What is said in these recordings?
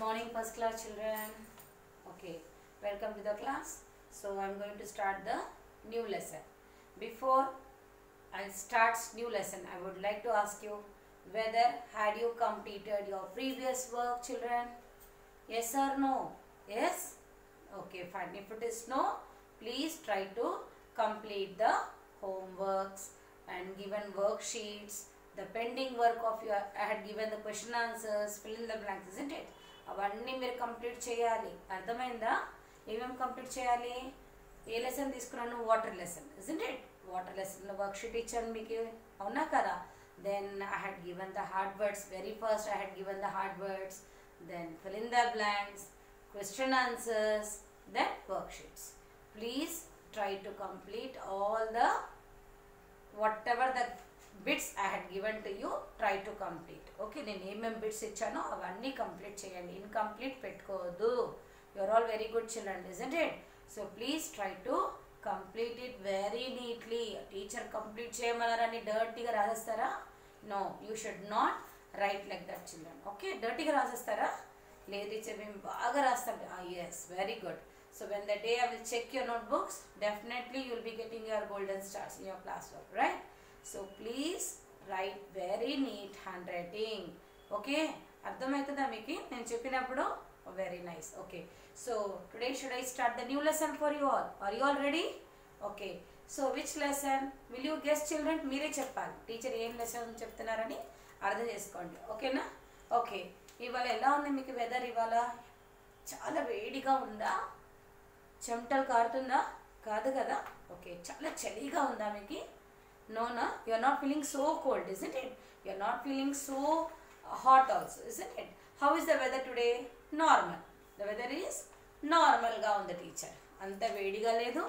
Morning first class children. Okay, welcome to the class. So I am going to start the new lesson. Before I start new lesson, I would like to ask you whether had you completed your previous work, children? Yes or no? Yes? Okay, fine. If it is no, please try to complete the homeworks and given worksheets. The pending work of your, I had given the question answers, fill in the blanks, isn't it? అవన్నీ మీరు complete చేయాలి. అర్థమైందా? ఏమేమి complete చేయాలి? ఏ lesson తీసుకున్నాను? Water lesson, isn't it? Water లెసన్లో worksheet ఇచ్చాను మీకు, అవునా కదా? Then I had given the hard words. Very first I had given the hard words, then fill in the blanks, question answers, then worksheets. Please try to complete all the whatever the bits I had given to you, try to complete. Okay, నేను ఏమేం bits ఇచ్చానో అవన్నీ complete చేయండి. Incomplete పెట్టుకోవద్దు. You are all very good children, isn't it? So please try to complete it very neatly. Teacher complete చేయమన్నారని డర్టీగా రాసేస్తారా? No, you should not write like that children. Okay, డర్టీగా రాసేస్తారా? లేదు టీచర్ మేము బాగా రాస్తాం. Yes, very good. So when the day I will check your notebooks, definitely you will be getting your golden stars in your classwork, right? So please write very neat handwriting. Okay, అర్థమవుతుందా మీకు నేను చెప్పినప్పుడు? Very nice. Okay, so today should I start the new lesson for you all? Are you all ready? Okay, so which lesson will you guess children? మీరే చెప్పాలి. Teacher ఏం lesson చెప్తున్నారని అర్థం చేసుకోండి, ఓకేనా? ఓకే, ఇవాళ ఎలా ఉంది మీకు వెదర్? ఇవాళ చాలా వేడిగా ఉందా? చెమటలు కారుతుందా? కాదు కదా? ఓకే, చాలా చలిగా ఉందా మీకు? నోనా, you are not feeling so cold, isn't it? You are not feeling so hot also, isn't it? How is the weather today? Normal. The weather is నార్మల్గా ఉంది టీచర్. అంత వేడిగా లేదు,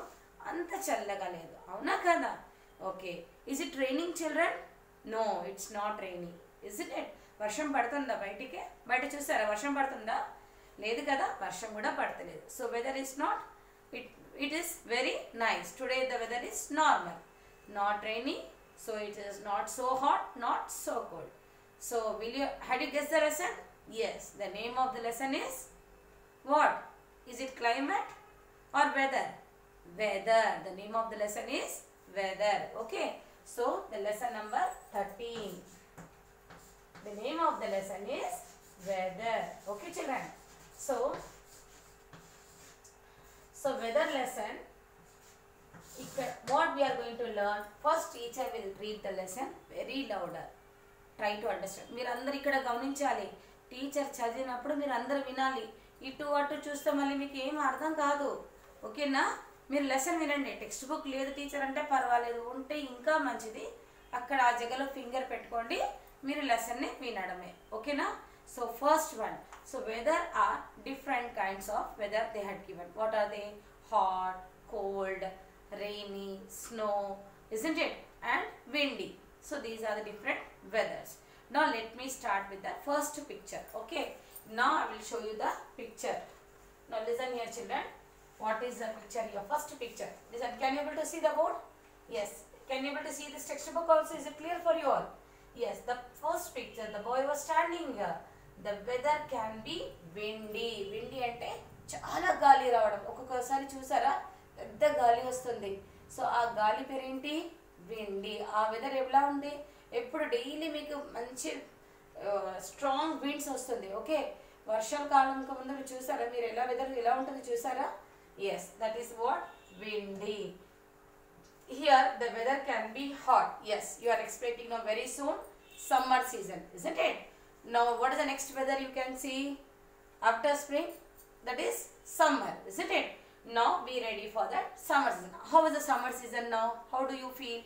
అంత చల్లగా లేదు, అవునా కదా? Okay, is it raining children? No, it's not raining, isn't it? వర్షం పడుతుందా? బయటికి బయట చూసారా వర్షం పడుతుందా? లేదు కదా, వర్షం కూడా పడతలేదు. So weather is not, it is very nice. Today the weather is normal, not rainy, so it is not so hot, not so cold. So will you, had you guessed the lesson? Yes, the name of the lesson is what? Is it climate or weather? Weather. The name of the lesson is weather. Okay, so the lesson number 13, the name of the lesson is weather. Okay children, so weather lesson, what we are going to learn, first teacher will read the lesson very louder. Try to understand. మీరు అందరు ఇక్కడ గమనించాలి. Teacher చదివినప్పుడు మీరు అందరు వినాలి. ఇటు అటు చూస్తే మళ్ళీ మీకు ఏం అర్థం కాదు, ఓకేనా? మీరు లెసన్ వినండి. టెక్స్ట్ బుక్ లేదు టీచర్ అంటే పర్వాలేదు, ఉంటే ఇంకా మంచిది. అక్కడ ఆ జగలో ఫింగర్ పెట్టుకోండి, మీరు లెసన్ని వినడమే, ఓకేనా? So first one, so weather are different kinds of weather they had given. What are they? Hot, cold, rainy, snow, isn't it? And windy. So these are the different weathers. Now let me start with the first picture. Okay, now I will show you the picture. Now listen here children, what is the picture here? First picture, listen. Can you able to see the board? Yes. Can you able to see this textbook also? Is it clear for you all? Yes, the first picture, the boy was standing here. The weather can be windy. Windy అంటే చాలా గాలి రావడం. ఒక్కొక్కసారి చూసారా పెద్ద గాలి వస్తుంది. So ఆ గాలి పేరేంటి? విండి. ఆ వెదర్ ఎలా ఉంది? ఎప్పుడు డైలీ మీకు మంచి స్ట్రాంగ్ విండ్స్ వస్తుంది. ఓకే, వర్షాకాలంకి ముందు మీరు చూసారా మీరు ఎలా వెదర్ ఎలా ఉంటుంది చూసారా? Yes, that is what? Windy. Here the weather can be hot. Yes, you are expecting now very soon summer season, isn't it? Now what is the next weather you can see after spring? That is summer, isn't it? Now be ready for that summer season. How is the summer season now? How do you feel?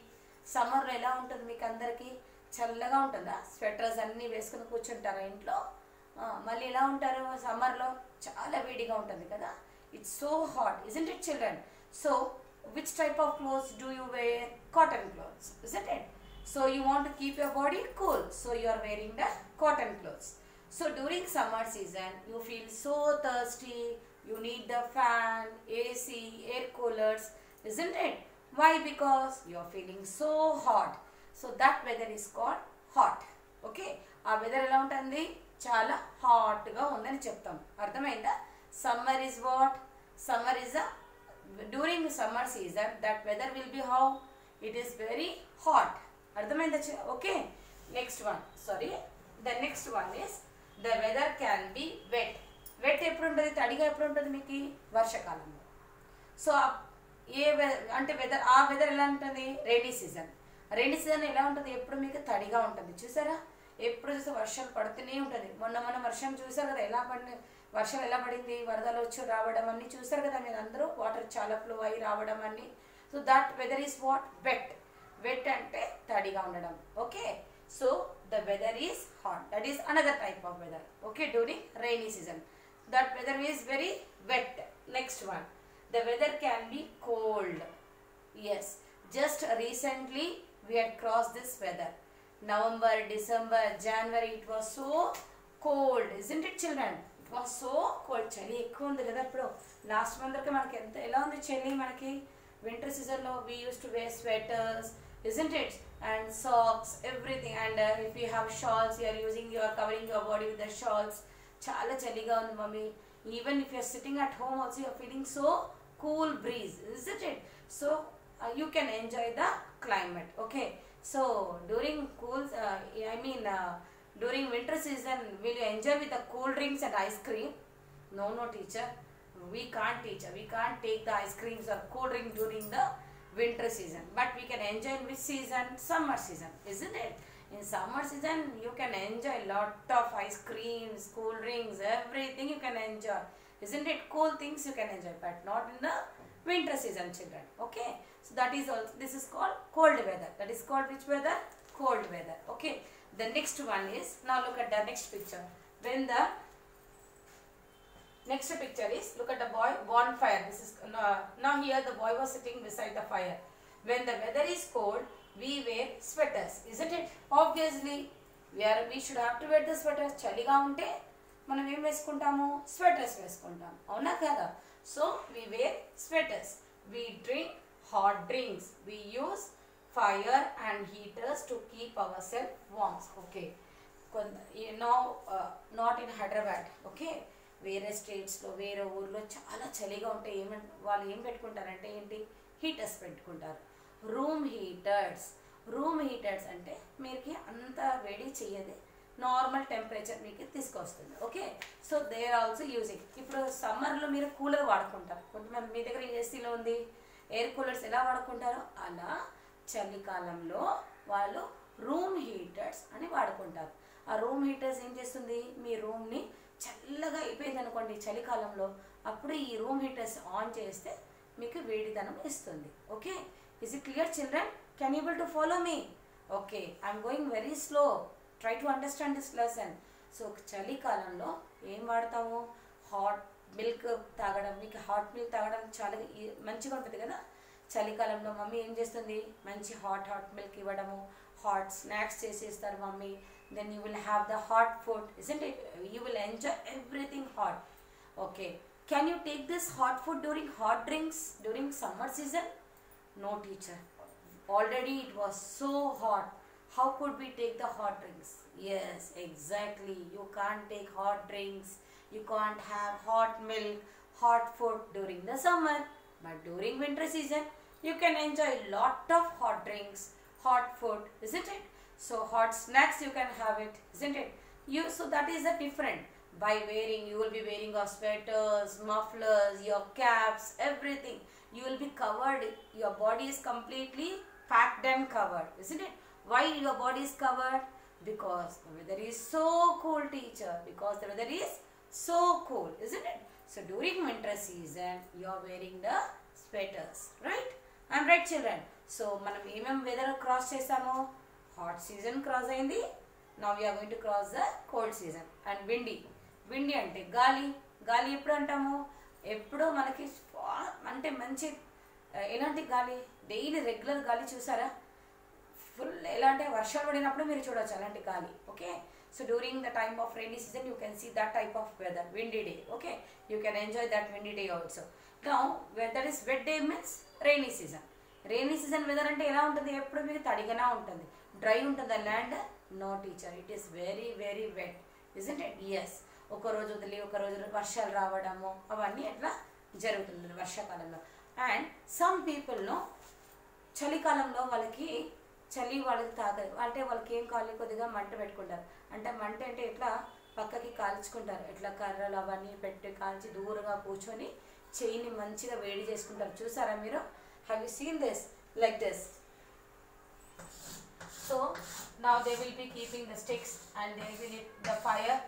Summer లో ఎలా ఉంటుంది మీకు అందరికీ? చల్లగా ఉంటుందా? Sweaters అన్నీ వేసుకుని కూర్చుంటారా ఇంట్లో? మళ్ళీ ఎలా ఉంటారు సమ్మర్లో? చాలా వేడిగా ఉంటుంది కదా. It's so hot, isn't it children? So which type of clothes do you wear? Cotton clothes, isn't it? So you want to keep your body cool, so you are wearing the cotton clothes. So during summer season you feel so thirsty, you need the fan, AC, air coolers, isn't it? Why? Because you are feeling so hot. So that weather is called hot. Okay, ఆ weather ఎలా ఉంటుంది? చాలా హాట్గా ఉందని చెప్తాం. అర్థమైందా? Summer is what? Summer is a during summer season that weather will be how? It is very hot. అర్థమైందా? Okay. Next one, sorry, the next one is the weather can be wet. Wet ఎప్పుడు ఉంటుంది? తడిగా ఎప్పుడు ఉంటుంది మీకు? వర్షాకాలంలో. So ఏ అంటే weather, ఆ వెదర్ ఎలా ఉంటుంది? Rainy season. రైనీ సీజన్ ఎలా ఉంటుంది? ఎప్పుడు మీకు తడిగా ఉంటుంది. చూసారా? ఎప్పుడు చూస్తే వర్షం పడుతూనే ఉంటుంది. మొన్న వర్షం చూసారు కదా, ఎలా పడి వర్షం ఎలా పడింది, వరదలు వచ్చి రావడం అన్నీ చూసారు కదా మీరు అందరూ, వాటర్ చాలా ఫ్లో అయ్యి రావడం అన్నీ. So that weather is what? Wet. Wet అంటే తడిగా ఉండడం. Okay. So the weather is hot. That is another type of weather. Okay, during rainy season that weather is very wet. Next one, the weather can be cold. Yes, just recently we had crossed this weather. November, December, January, it was so cold, isn't it children? It was so cold. చలి ఎక్కువ ఉంది కదా ఇప్పుడు. Last మంత్కి మనకి ఎంత ఎలా ఉంది చలి మనకి? వింటర్ సీజన్లో we used to wear sweaters, isn't it? And socks, everything. And if you have shawls, you are covering your body with the shawls. చాలా చలిగా ఉంది mummy. Even if you are sitting at home also, you are feeling so cool breeze, isn't it? So you can enjoy the climate. Okay, so during during winter season, will you enjoy with the cool drinks and ice cream? No teacher, we can't take the ice creams or cool drink during the winter season, but we can enjoy in which season? Summer season, isn't it? In summer season you can enjoy lot of ice creams, cool drinks, everything you can enjoy, isn't it? Cool things you can enjoy, but not in the winter season children. Okay, so that is also, this is called cold weather. That is called which weather? Cold weather. Okay, the next one is, now look at the next picture. When the next picture is, look at the boy, bonfire. This is now here the boy was sitting beside the fire. When the weather is cold, we wear sweaters, isn't it? Obviously we should have to wear the sweaters. చలిగా ఉంటే మనం ఏం వేసుకుంటాము? Sweaters వేసుకుంటాం, అవునా కదా? So we wear sweaters. We drink hot drinks. We use fire and heaters to keep ourselves warm. Okay, not in Hyderabad. Okay, వేరే స్టేట్స్లో, వేరే ఊర్లో చాలా చలిగా ఉంటే వాళ్ళు ఏం పెట్టుకుంటారంటే ఏంటి? హీటర్స్ పెట్టుకుంటారు. రూమ్ హీటర్స్ అంటే మీకు అంత వేడి చేయదు, నార్మల్ టెంపరేచర్ మీకు తీసుకొస్తుంది. Okay, so they are also using. ఇప్పుడు సమ్మర్లో మీరు కూలర్ వాడుకుంటారు, కొంతమంది మీ దగ్గర ఏసీలో ఉంది, ఎయిర్ కూలర్స్ ఎలా వాడుకుంటారో అలా చలికాలంలో వాళ్ళు రూమ్ హీటర్స్ అని వాడుకుంటారు. ఆ రూమ్ హీటర్స్ ఏం చేస్తుంది? మీ రూమ్ని చల్లగా అయిపోయింది అనుకోండి చలికాలంలో, అప్పుడు ఈ రూమ్ హీటర్స్ ఆన్ చేస్తే మీకు వేడిదనం ఇస్తుంది. Okay, is it clear children? Can you able to follow me? Okay, I am going very slow. Try to understand this lesson. So చలికాలంలో ఏం వాడతాము? హాట్ మిల్క్ తాగడం. మీకు హాట్ మిల్క్ తాగడం చాలా మంచిగా ఉంటుంది కదా. చలికాలంలో మమ్మీ ఏం చేస్తుంది? మంచి హాట్ మిల్క్ ఇవ్వడము, హాట్ స్నాక్స్ చేసేస్తారు mummy. Then you will have the hot food, isn't it? You will enjoy everything hot. Okay, can you take this hot food during hot drinks during summer season? No teacher, already it was so hot. How could we take the hot drinks? Yes, exactly, you can't take hot drinks, you can't have hot milk, hot food during the summer. But during winter season you can enjoy lot of hot drinks, hot food, isn't it? So hot snacks you can have it, isn't it? So that is the different. By wearing, you will be wearing your sweaters, mufflers, your caps, everything. You will be covered. Your body is completely packed and covered, isn't it? Why your body is covered? Because the weather is so cool, teacher. Because the weather is so cool, isn't it? So during winter season you are wearing the sweaters, right? I am right children. So మనం ఏమేం weather cross చేసాము? Hot season cross అయింది. Now we are going to cross the cold season. And windy అంటే గాలి ఎప్పుడు అంటాము? ఎప్పుడో మనకి అంటే మంచి ఎలాంటి గాలి? డైలీ రెగ్యులర్ గాలి చూసారా? ఫుల్ ఎలా అంటే వర్షాలు పడినప్పుడు మీరు చూడవచ్చు అలాంటి గాలి. Okay, so during the time of rainy season you can see that type of weather, windy day. Okay, you can enjoy that windy day also. Now that is wet day means rainy season. Rainy season weather అంటే ఎలా ఉంటుంది? ఎప్పుడు మీకు తడిగానే ఉంటుంది, dry ఉంటుంది land. No teacher, it is very very wet. isn't it? Yes. ఒక రోజు వదిలి ఒక రోజు వర్షాలు రావడము అవన్నీ అట్లా జరుగుతుంది వర్షాకాలంలో. అండ్ సమ్ పీపుల్ను చలికాలంలో వాళ్ళకి చలి వాళ్ళకి తాగదు అంటే వాళ్ళకి ఏం కావాలి కొద్దిగా మంట పెట్టుకుంటారు. అంటే మంట అంటే ఇట్లా పక్కకి కాల్చుకుంటారు, ఇట్లా కర్రలు అవన్నీ పెట్టి కాల్చి దూరంగా కూర్చొని చెయ్యిని మంచిగా వేడి చేసుకుంటారు. చూసారా మీరు? Have you seen this like this? So now they will be keeping the sticks and they will lit the fire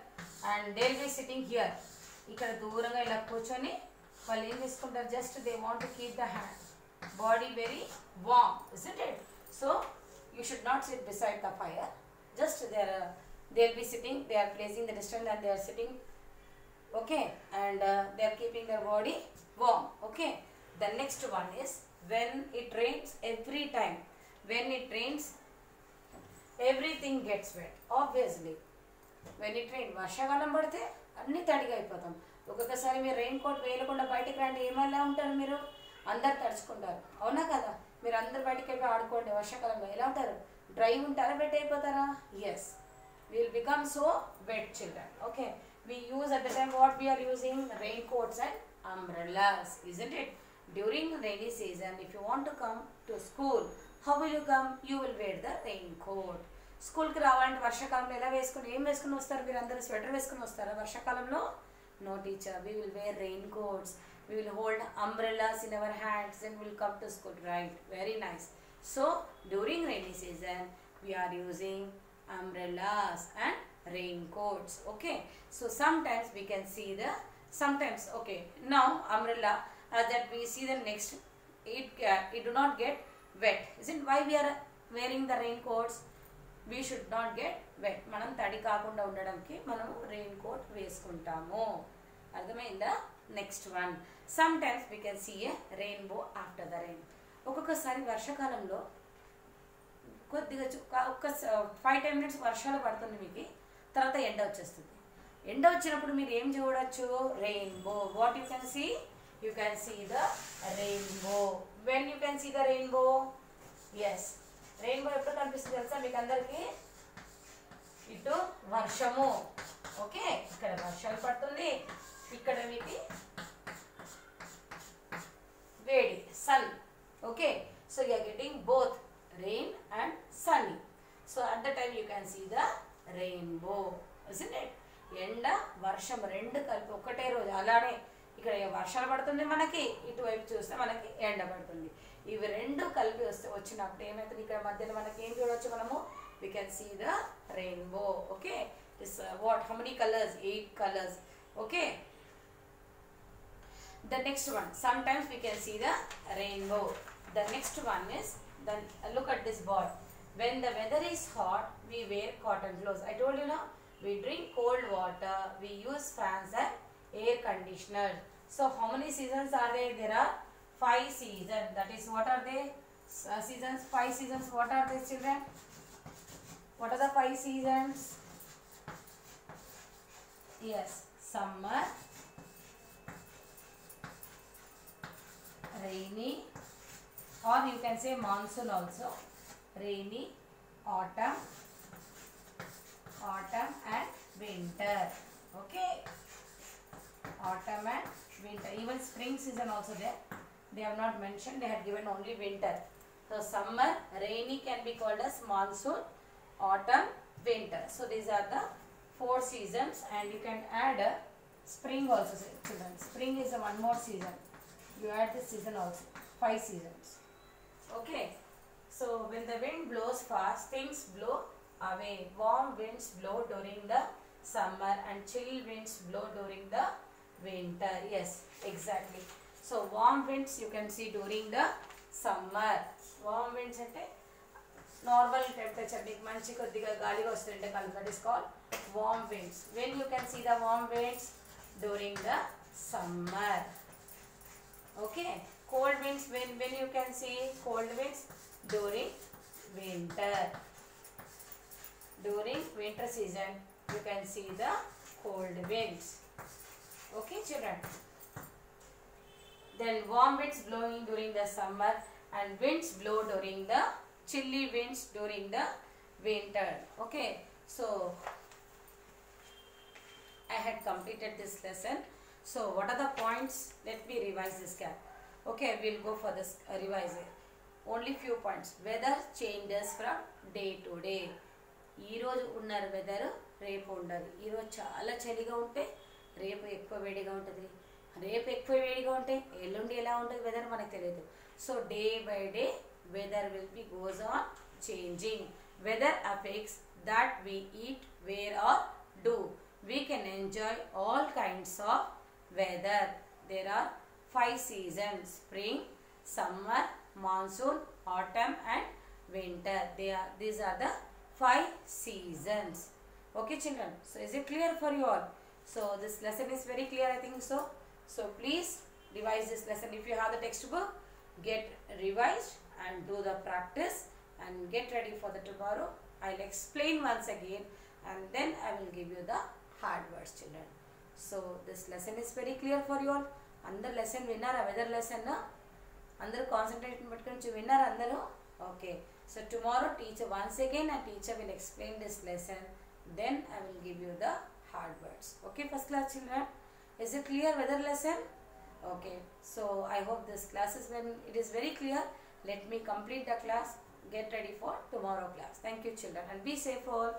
and they will be sitting here. ఇక్కడ దూరంగా ఇలా కూర్చొని వాళ్ళు ఏం చేసుకుంటారు, just they want to keep the hand body very warm, isn't it? So you should not sit beside the fire, just they'll be sitting, they are placing the distance and they are sitting, okay, and they are keeping their body warm. Okay, the next one is when it rains. Every time when it rains everything gets wet, obviously. when it rain వర్షాకాలం పడితే అన్ని తడిగా అయిపోతాం. ఒక్కొక్కసారి మీరు rain coat వేయకుండా బయటికి రండి, ఏమైనా ఉంటారు మీరు? అందరు తడుచుకుంటారు, అవునా కదా? మీరు అందరు బయటికి వెళ్ళి ఆడుకోండి వర్షాకాలంలో, ఎలా ఉంటారు? డ్రై ఉంటారా, వెట్ అయిపోతారా? Yes, will become so wet children. Okay, we use at the time what we are using, raincoats and umbrellas, isn't it? During rainy season, if you want to come to school, how will you come? You will wear the raincoat. School కి రావాలంటే వర్షాకాలంలో ఎలా వేసుకుని ఏం వేసుకుని వస్తారు మీరు? అందరూ స్వెటర్ వేసుకుని వస్తారా వర్షాకాలంలో? No teacher, we will wear raincoats, we will hold umbrellas in our hands and will come to school, right? Very nice. So during rainy season we are using umbrellas and raincoats. Okay, so sometimes we can see the sometimes, okay, now umbrella that we see the next, it do not get wet, isn't? Why we are wearing the raincoats? We should not get wet. మనం తడి కాకుండా ఉండడానికి మనము rain coat వేసుకుంటాము, అర్థమైందా? Next one, sometimes we can see a rainbow after the rain. ఒక్కొక్కసారి వర్షాకాలంలో కొద్దిగా ఒక్క 5-10 minutes వర్షాలు పడుతుంది మీకు, తర్వాత ఎండ వచ్చేస్తుంది. ఎండ వచ్చినప్పుడు మీరు ఏం చూడొచ్చు? Rainbow. What you can see? You can see the rainbow. When you can see the rainbow? Yes, rainbow ఎప్పుడు కనిపిస్తుంది తెలుసా మీకు అందరికీ? ఇటు వర్షము, ఓకే, ఇక్కడ వర్షాలు పడుతుంది, ఇక్కడ మీకు వేడి, sun. Okay, so you are getting both rain and sunny. So at the time you can see the rainbow, isn't it? ఎండ వర్షం రెండు కలిపి ఒకటే రోజు. అలానే ఇక్కడ వర్షాలు పడుతుంది, మనకి ఇటువైపు చూస్తే మనకి ఎండ పడుతుంది. ఇవి రెండు కలిపి వచ్చినప్పుడు ఏమవుతుంది? ఇక్కడ మధ్యలో మనకి ఏం చూడవచ్చు మనము? we can see the rainbow. Okay, this what, how many colors? 8 colors. Okay, the next one, sometimes we can see the rainbow. The next one is, then look at this board. When the weather is hot, we wear cotton clothes. I told you now, we drink cold water, we use fans and air conditioner. So how many seasons are there? There are 5 seasons. That is, what are they? Seasons, 5 seasons. What are they, children? What are the 5 seasons? Yes, summer, rainy, or you can say monsoon also. Rainy, autumn and winter. Okay, autumn and winter. Even spring season also there. They have not mentioned, they have given only winter. So summer, rainy can be called as monsoon, autumn, winter. So these are the 4 seasons, and you can add spring also, children. Spring is one more season. You add this season also. 5 seasons. Okay, so when the wind blows fast, things blow away. Warm winds blow during the summer and chill winds blow during the winter. Yes, exactly. So warm winds you can see during the summer. Warm winds ante normal temperature, మీకు మంచి కొద్దిగా గాలిగా వస్తుంటే కాలం, that is called warm winds. When you can see the warm winds? During the summer. Okay, cold winds, when you can see cold winds? During winter. During winter season you can see the cold winds. Okay, children. Then warm winds blowing during the summer and winds blow during the chilly winds during the winter. Okay, so completed this lesson. So what are the points? Let me revise this gap. Okay, we'll go for this revise it. Only few points. Weather changes from day to day. ఈ రోజు ఉన్న weather రేపు ఉండదు. ఈరోజు చాలా చలిగా ఉంటే రేపు ఎక్కువ వేడిగా ఉంటుంది. రేపు ఎక్కువ వేడిగా ఉంటే ఎల్లుండి ఎలా ఉంటుంది వెదర్ మనకు తెలియదు. So day by day weather will be goes on changing. Weather affects that we eat, wear or do. We can enjoy all kinds of weather. There are 5 seasons: spring, summer, monsoon, autumn and winter. These are the 5 seasons. Okay children, so is it clear for you all? So this lesson is very clear, I think so. So please revise this lesson. If you have the textbook, get revised and do the practice and get ready for the tomorrow. I'll explain once again and then I will give you the hard words children. So this lesson is very clear for you all. Andaru lesson vinnara, weather lesson na andaru concentration pettukoni vinnara andaru. Okay, so tomorrow teacher once again and teacher will explain this lesson, then I will give you the hard words. Okay first class children, is it clear weather lesson? Okay, so I hope this class is when it is very clear. Let me complete the class. Get ready for tomorrow class. Thank you children and be safe all.